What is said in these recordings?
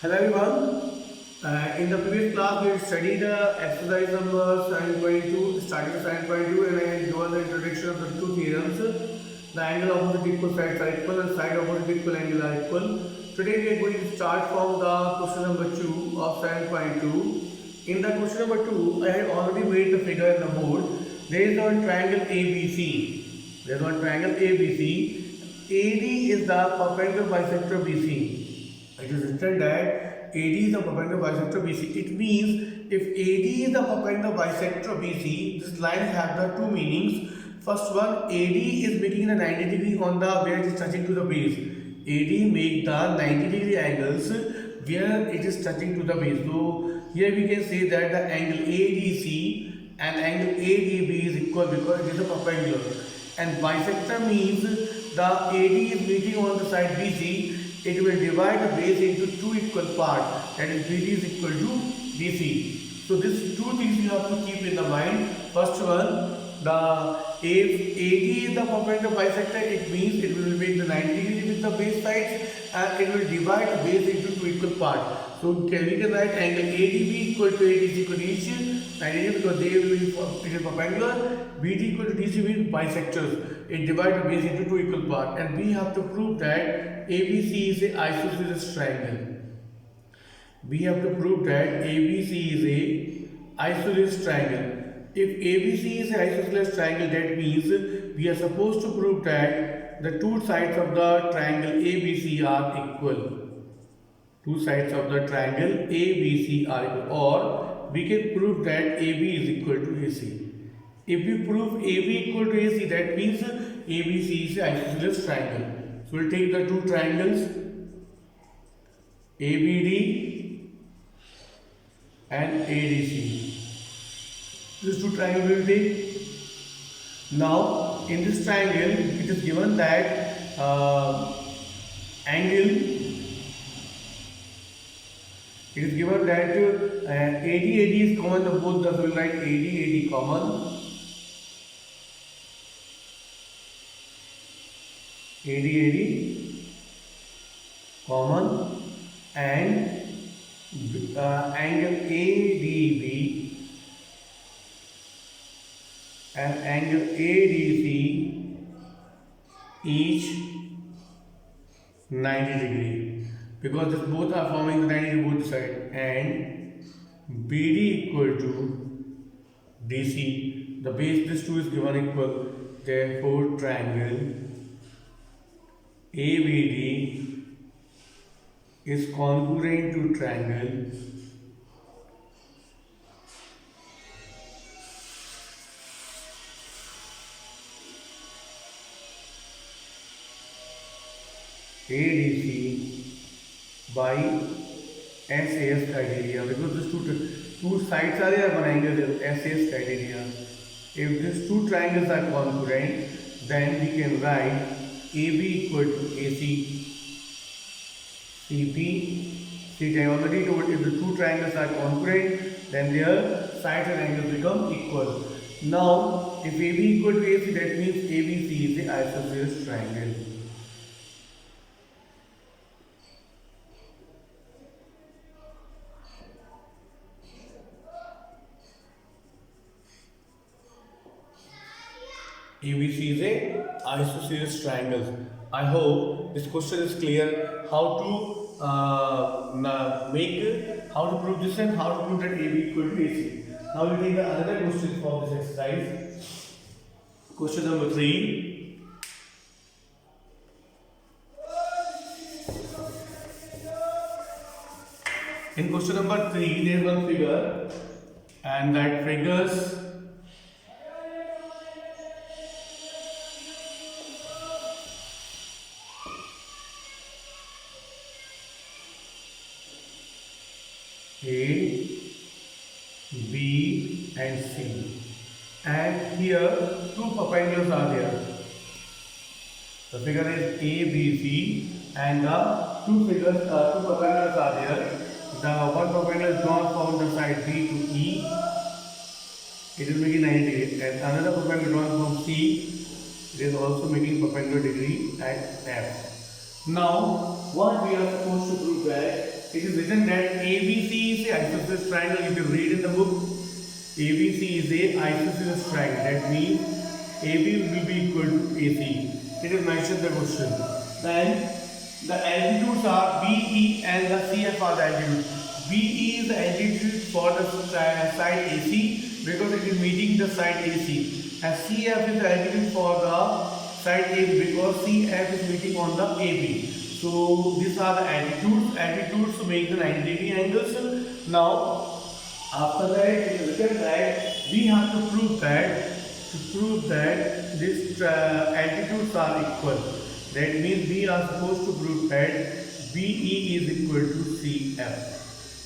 Hello everyone. In the previous class, we studied exercise number 7.2, starting with 7.2, and I had given the introduction of the two theorems. The angle opposite equal sides are equal and side opposite equal angle are equal. Today we are going to start from the question number 2 of 7.2. In the question number 2, I had already made the figure in the board. There is one triangle ABC. There is one triangle ABC. AD is the perpendicular bisector BC. It is written that AD is the perpendicular bisector BC. It means if AD is the perpendicular bisector BC, this line has the two meanings. First one, AD is making the 90 degree on the where it is touching to the base. AD make the 90 degree angles where it is touching to the base. So here we can say that the angle ADC and angle ADB is equal because it is a perpendicular. And bisector means the AD is meeting on the side BC. It will divide the base into two equal parts, that is BD is equal to BC. So these two things you have to keep in the mind. First one, if AD is the perpendicular bisector, it means it will make the 90 degree with the base sides and it will divide the base into two equal parts. So we can write angle ADB equal to ADC equal to each 90 degree because they will be it is perpendicular. BD equal to DC means bisectors. It divides the base into two equal parts, and we have to prove that ABC is a isosceles triangle. We have to prove that ABC is a isosceles triangle. If ABC is an isosceles triangle, that means we are supposed to prove that the two sides of the triangle ABC are equal. Two sides of the triangle ABC are equal, or we can prove that AB is equal to AC. If we prove AB equal to AC, that means ABC is an isosceles triangle. So we'll take the two triangles ABD and ADC. These two triangles will take. Now in this triangle, it is given that angle. It is given that AD is common. The both the will write AD common. AD common, and angle ADB and angle ADC each 90 degree because this both are forming the 90 degree both side, and BD equal to DC. The base this two is given equal, therefore triangle ABD is congruent to triangle ADC by SAS criteria, because these two sides are there, one angle is SAS criteria. If these two triangles are congruent, then we can write AB equal to AC CP. I already told, if the two triangles are congruent, then their sides and angles become equal. Now, if AB equal to AC, that means ABC is an isosceles triangle. ABC is a isosceles triangle. I hope this question is clear. How to how to prove this and how to prove that AB equal to AC. Now we take another question for this exercise. Question number 3. In question number 3, there is one figure, and that figures A, B and C, and here two perpendiculars are there. The figure is ABC and the two perpendiculars are there. The one perpendicular is drawn from the side B to E, it is making 90 degree, and another perpendicular drawn from C, it is also making perpendicular degree at F. Now what we are supposed to prove that it is written that ABC is a isosceles triangle. If you read in the book, ABC is a isosceles triangle. That means AB will be equal to AC. It is mentioned in the question. Then the altitudes are BE and the CF are the altitude. BE is the altitude for the side AC because it is meeting the side AC. And CF is the altitude for the side AB because CF is meeting on the AB. So these are the altitudes to make the 90-degree angles. Now after that it is written that we have to prove that these altitudes are equal. That means we are supposed to prove that BE is equal to CF.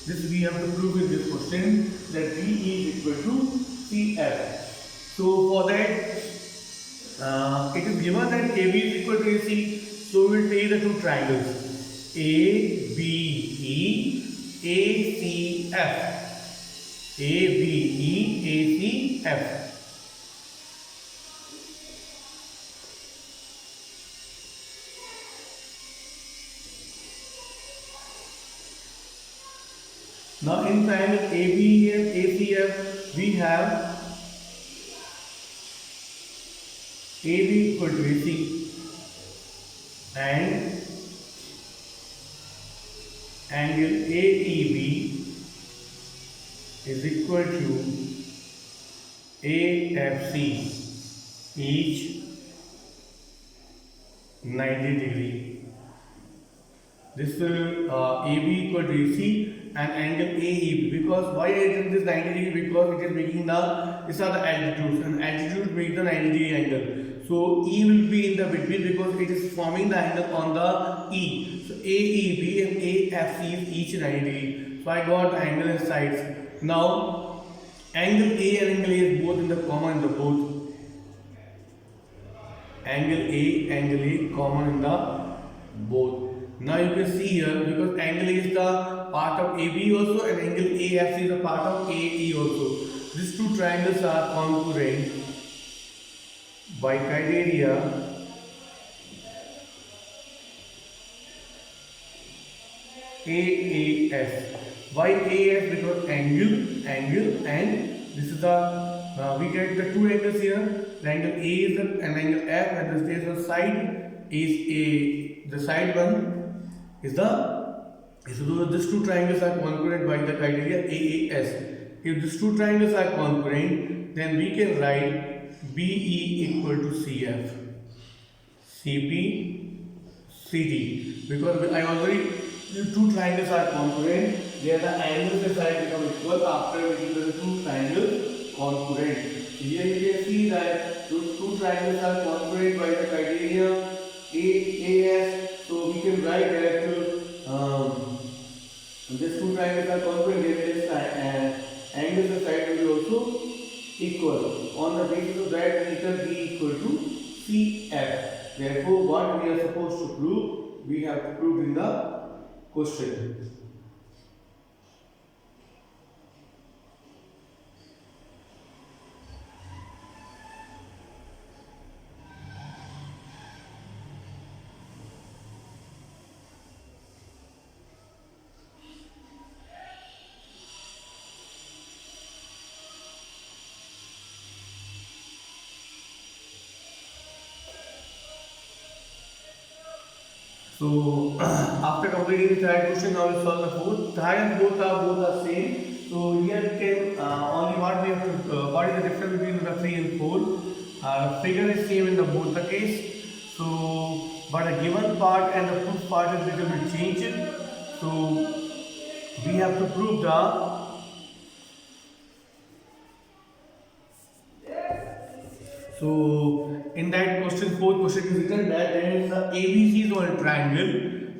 This we have to prove in this question that BE is equal to CF. So for that it is given that AB is equal to AC. So we will take the two triangles ABE ACF. ABE ACF. Now in triangle ABE and ACF we have AB equal to AC and angle AEB is equal to AFC, each 90-degree. This will AB equal to AC and angle AEB. Because why I written this 90-degree? Because it is making these are the altitudes, and altitude makes the 90-degree angle. So E will be in the between because it is forming the angle on the E. So AEB and AFC is each 90-degree. So I got the angle and sides. Now angle A and angle A is both in the common in the both. Angle A common in the both. Now you can see here because angle A is the part of AB also and angle AFC is a part of AE also. These two triangles are congruent by criteria AAS. Why AAS? Because angle and this is the we get the two angles here. The angle A is an angle F and the side is the side one is so these two triangles are congruent by the criteria AAS. If these two triangles are congruent, then we can write BE equal to CF, CP, CD. Because I already two triangles are congruent, there the angles inside become equal after making the two triangles congruent. Here you can see that two triangles are congruent by the criteria AAS. So we can write that these two triangles are congruent, then angles inside will be also equal. On the basis of that, we can B equal to CF. Therefore, what we are supposed to prove, we have to prove in the question. So after completing the third question, now we solve the fourth. Third and fourth are both same. So here we can only what we have to what is the difference between the 3 and 4? Figure is same in the both the case. So but the given part and the proof part is little bit changed. So we have to prove the So in that question, fourth question is written that there is a ABC is one triangle,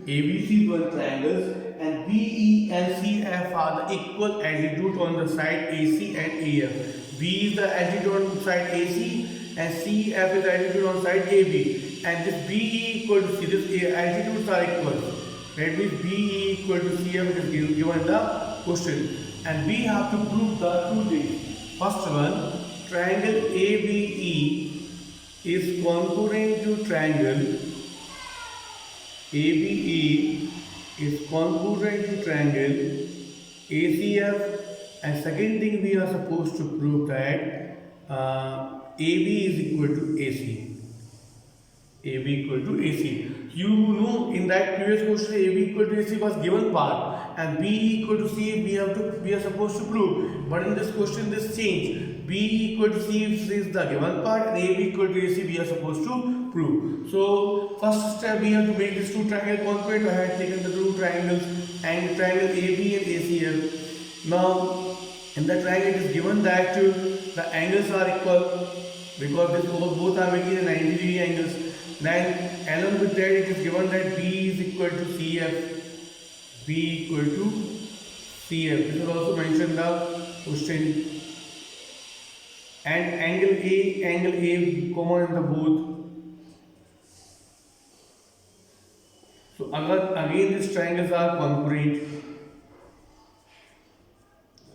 ABC is one triangle, and BE and CF are the equal altitude on the side AC and AF. B is the altitude on the side AC and CF is the altitude on side AB. And this BE equal to C, this altitudes are equal. That means BE equal to CF is given in the question. And we have to prove the two things. First one, triangle ABE is congruent to triangle ABE is congruent to triangle ACF, and second thing we are supposed to prove that AB is equal to AC. AB equal to AC. You know in that previous question AB equal to AC was given part and B equal to C we are supposed to prove. But in this question this change. B equal to C is the given part and AB equal to AC we are supposed to prove. So first step we have to make this two triangle congruent. I had taken the two triangles and triangle AB and ACL. Now in the triangle it is given that the angles are equal because this both are making 90 degree angles. Then along with that it is given that B is equal to CF. B equal to CF. This is also mentioned in the question. And angle A common in the both. So again these triangles are congruent.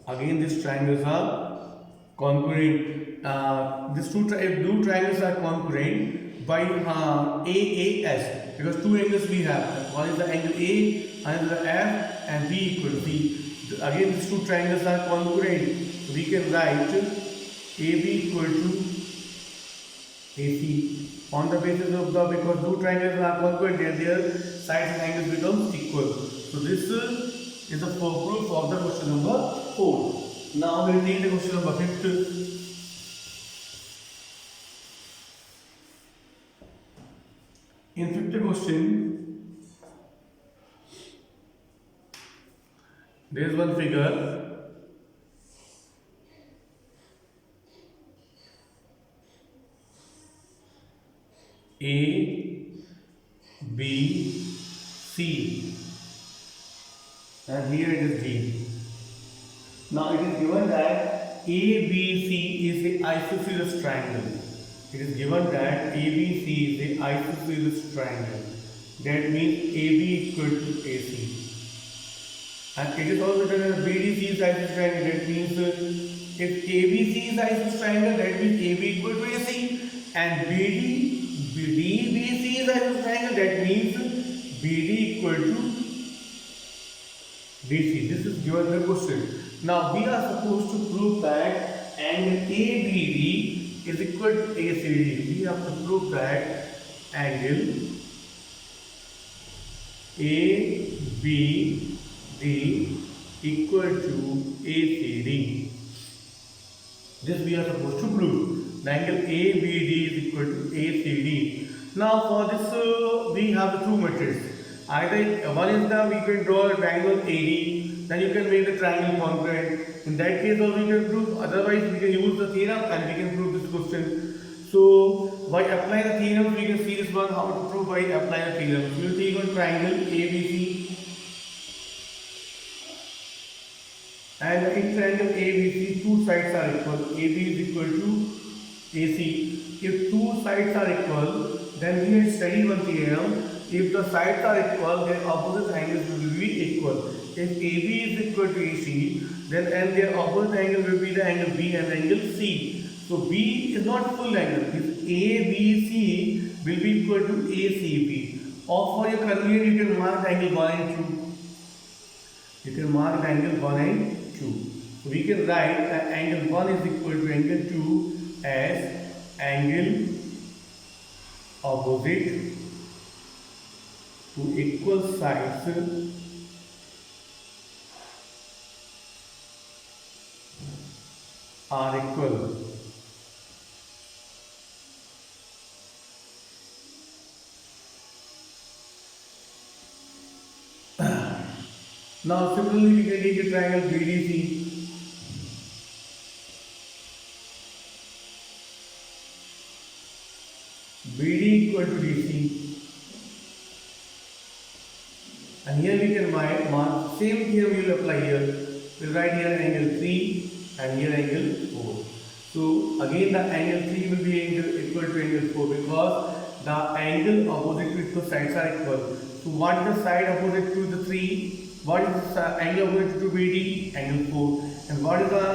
Again these triangles are congruent. These two triangles are congruent by AAS because two angles we have. One is the angle A, another the F, and B equal to B. Again these two triangles are congruent. So we can write AB equal to AC on the basis of because two triangles are congruent and their sides and angles become equal. So this is the proof of the question number 4. Now we will take the question number 5. In fifth question, there is one figure. A, B, C, and here it is D. Now it is given that ABC is an isosceles triangle. It is given that ABC is an isosceles triangle. That means AB equal to AC. And it is also written as BDC is isosceles triangle. That means if ABC is isosceles triangle, that means AB equal to AC. And DBC is isosceles triangle. That means BD equal to DC. This is given in the question. Now we are supposed to prove that angle ABD is equal to ACD. We have to prove that angle ABD equal to ACD. This we are supposed to prove. The angle ABD is equal to ACD. Now for this we have the two methods. Either one is we can draw a triangle AD, then you can make the triangle congruent. In that case also we can prove, otherwise we can use the theorem and we can prove this question. So by applying the theorem we can see this one how to prove by applying the theorem. We will take one triangle ABC and in triangle ABC two sides are equal. AB is equal to AC. If two sides are equal, then we have studied one theorem. If the sides are equal, their opposite angles will be equal. If AB is equal to AC, then their opposite angle will be the angle B and angle C. So B is not full angle. If ABC will be equal to ACB. Or for your convenience, you can mark angle 1 and 2. You can mark angle 1 and 2. So we can write that angle 1 is equal to angle 2 as angle opposite to equal sides are equal. Now similarly we can take a triangle BDC. BD equal to DC. And here we can mark same theorem we will apply here. We will write here angle 3 and here angle 4. So again the angle 3 will be equal to angle 4 because the angle opposite to equal sides are equal. So what is the side opposite to the 3? What is the angle opposite to BD? Angle 4. And what is the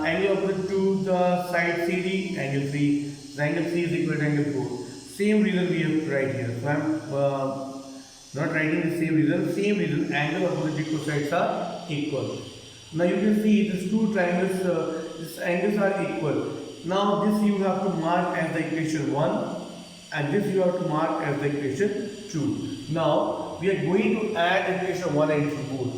angle opposite to the side CD? Angle 3. So angle 3 is equal to angle 4. Same reason we have to write here. So I am Not writing the same reason, angle opposite equal sides are equal. Now you can see these two triangles, these angles are equal. Now this you have to mark as the equation 1 and this you have to mark as the equation 2. Now we are going to add equation 1 and 2 both.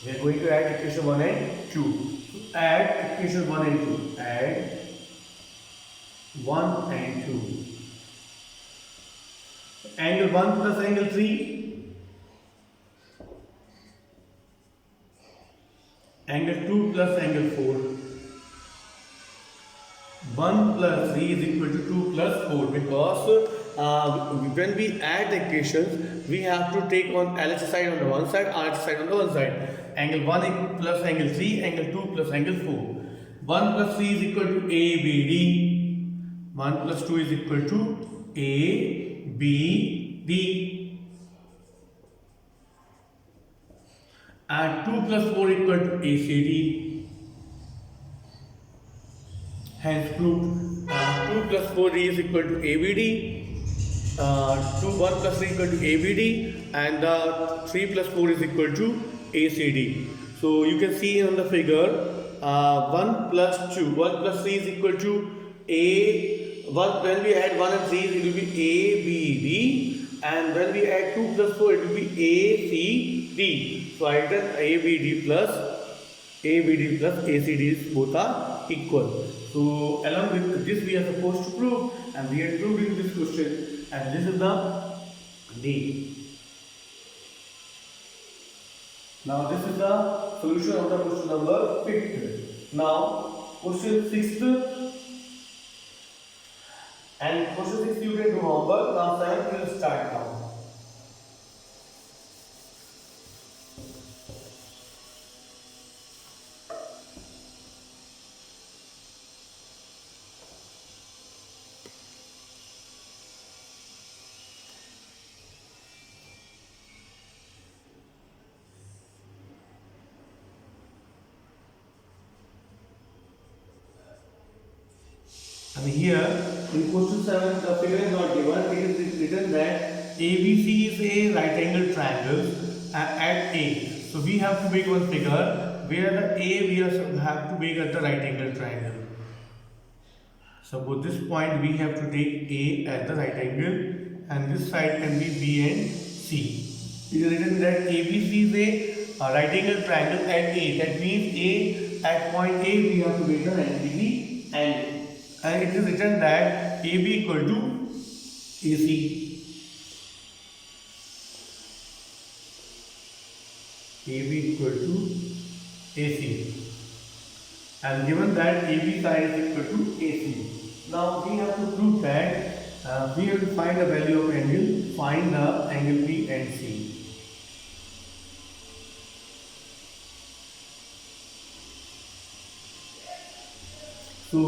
We are going to add equation 1 and 2. So add equation 1 and 2. Add 1 and 2. Angle 1 plus angle 3. Angle 2 plus angle 4. 1 plus 3 is equal to 2 plus 4 because when we add the equations, we have to take on LHS side on the one side, RHS side on the one side. Angle 1 plus angle 3, angle 2 plus angle 4. 1 plus 3 is equal to ABD. 1 plus 2 is equal to ABD. And 2 plus 4 equal to ACD. Hence proved 2 plus 4 is equal to ABD. 1 plus 3 equal to ABD and 3 plus 4 is equal to ACD. So you can see on the figure 1 plus 2, 1 plus 3 is equal to when we add 1 and 3 it will be ABD and when we add 2 plus 4 it will be ACD. So I written ABD plus ACD both are equal. So along with this we are supposed to prove and we have proved in this question and this is the D. Now this is the solution of the question number 5th. Now question 6th and question 6 you can do homework. Now 7th will start now. And here in question 7 the figure is not given. It is written that ABC is a right angle triangle at A. So we have to make one figure where the A we have to make at the right angle triangle. Suppose this point we have to take A at the right angle and this side can be B and C. It is written that ABC is a right angle triangle at A. That means A at point A we have to make the 90 degree angle. And it is written that AB equal to AC. AB equal to AC. And given that AB side is equal to AC. Now we have to prove that we have to find the value of angle, find the angle B and C. So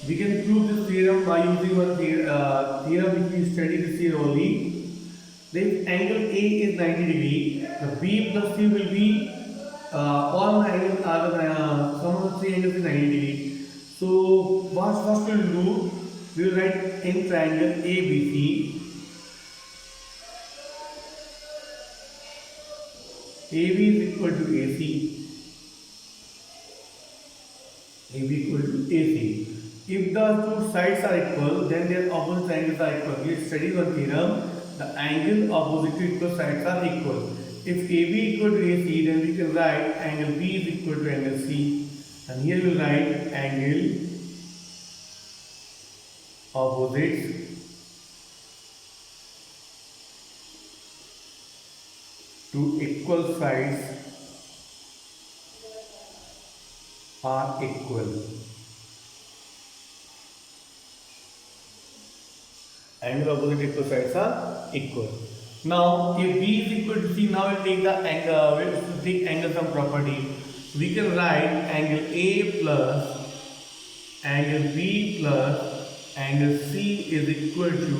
we can prove this theorem by using one theorem which we studied this year only. If angle A is 90 degree, the B plus C will be all the angles are sum of the three angles is 90 degree. So what first we will do, we will write in triangle ABC. AB is equal to AC. AB equal to AC. If the two sides are equal, then their opposite angles are equal. We study one theorem, the angle opposite to equal sides are equal. If AB equal to AC, then we can write angle B is equal to angle C. And here we will write angle opposites to equal sides are equal. Angle opposite equal sides are equal. Now, if B is equal to C, now we'll take the angle. We'll take angle sum property. We can write angle A plus angle B plus angle C is equal to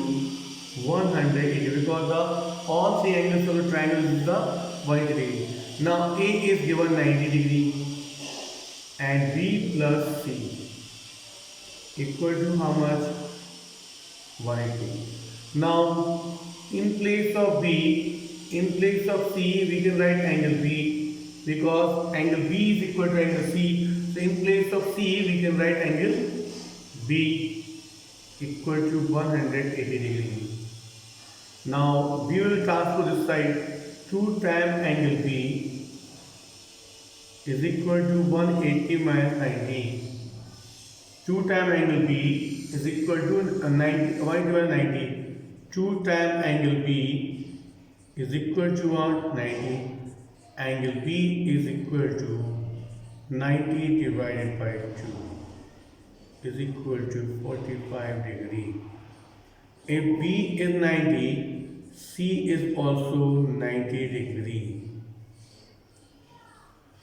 180 because all three angles of the triangle is the 180 degree. Now A is given 90 degree and B plus C equal to how much? 180. Now in place of B, in place of C, we can write angle B because angle B is equal to angle C. So in place of C, we can write angle B equal to 180 degree. Now we will transfer this side. 2 times angle B is equal to 180 minus 90. 2 times angle B is equal to 90. 90. 2 times angle B is equal to 190. Angle B is equal to 90 divided by 2 is equal to 45 degree. If B is 90, C is also 90 degree.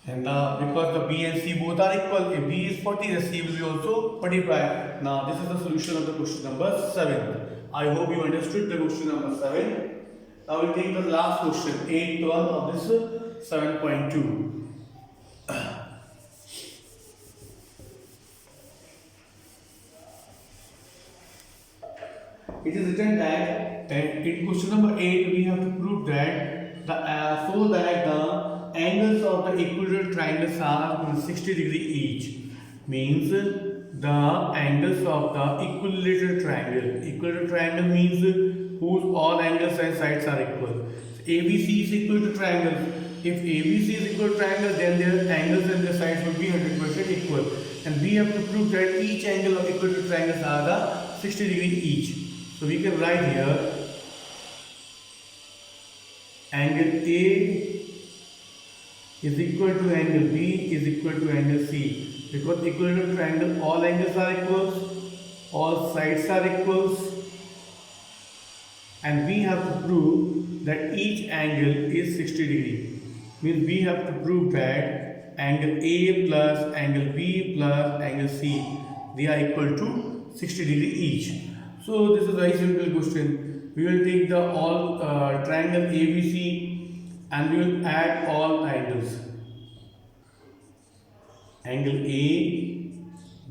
And because the B and C both are equal, if B is 40, the C will be also 45. Now this is the solution of the question number 7. I hope you understood the question number 7. Now we take the last question, 8th one of this 7.2. It is written that in question number 8 we have to prove that the angles of the equilateral triangles are 60 degree each. Means the angles of the equilateral triangle. Equilateral triangle means whose all angles and sides are equal. So ABC is equal to triangle. If ABC is equal to triangle, then their angles and their sides will be 100% equal. And we have to prove that each angle of equilateral triangles are the 60 degree each. So we can write here angle A is equal to angle B is equal to angle C. Because equilateral triangle, all angles are equals, all sides are equals, and we have to prove that each angle is 60 degree. Means we have to prove that angle A plus angle B plus angle C, they are equal to 60 degree each. So this is a very simple question. We will take the all triangle ABC and we will add all angles. Angle A,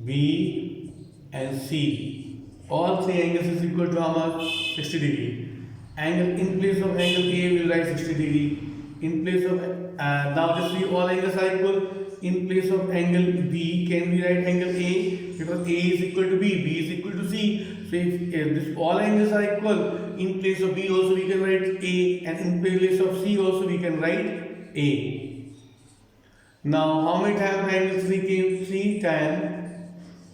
B and C. All three angles is equal to how much? 60 degree. Angle in place of angle A we will write 60 degree. In place of now just see all angles are equal. In place of angle B, can we write angle A? Because A is equal to B, B is equal to C. So if this all angles are equal, in place of B also we can write A, and in place of C also we can write A. Now how many times angle 3 came? 3 times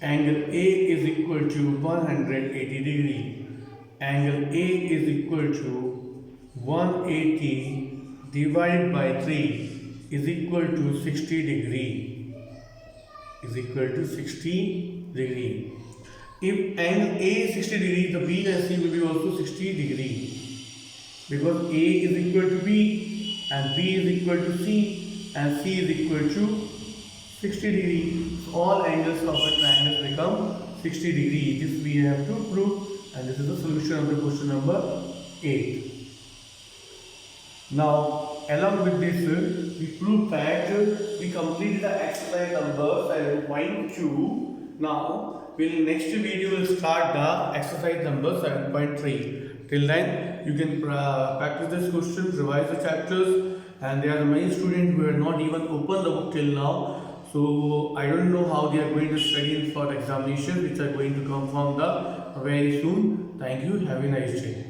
angle A is equal to 180 degree. Angle A is equal to 180 divided by 3 is equal to 60 degree. Is equal to 60 degree. If angle A is 60 degree, the B and C will be also 60 degree. Because A is equal to B and B is equal to C and C is equal to 60 degree. So all angles of a triangle become 60 degree. This we have to prove, and this is the solution of the question number 8. Now along with this, we prove that we completed the exercise number 7.2. Now next video will start the exercise number 7.3. Till then, you can practice this question, revise the chapters, and there are many students who have not even opened the book till now. So I don't know how they are going to study for the examination, which are going to come from the very soon. Thank you. Have a nice day.